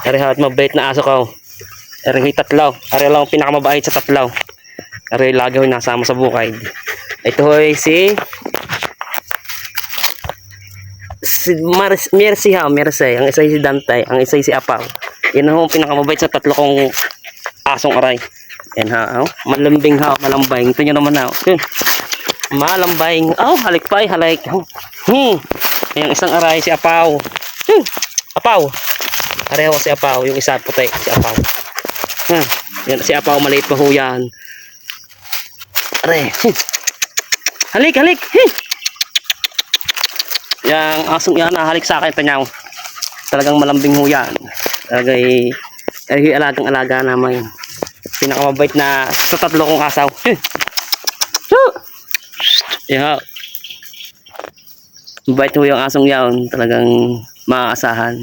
Ari hawat mabait na aso ka. Ari tatlaw. Ari lang pinakamabait sa tatlaw. Ari lagi ho nasama sa bukid. Ito hoy si Mercy ha, Mercy. Ang isa si Dantay, ang isa si Apaw. Yan ho ang pinakamabait sa tatlo kong asong aray. Yan ha, oh. Malambing ha, malambing. Ito nyo naman ha. Malambing. Oh, halik pa, halik. Yung isang aray si Apaw. Apaw. Pareho si Apaw, yung isa puti si Apaw. Yan si Apaw, maliit pa ho yan. Aray. Halik, halik. Yang asong yan, halik sa akin tanyaw. Talagang malambing ho yan. Talagang alagang-alaga naman. Pinakamabait na sa tatlo kong asaw. Yeah. Mabait ho yung asong yan. Talagang maaasahan.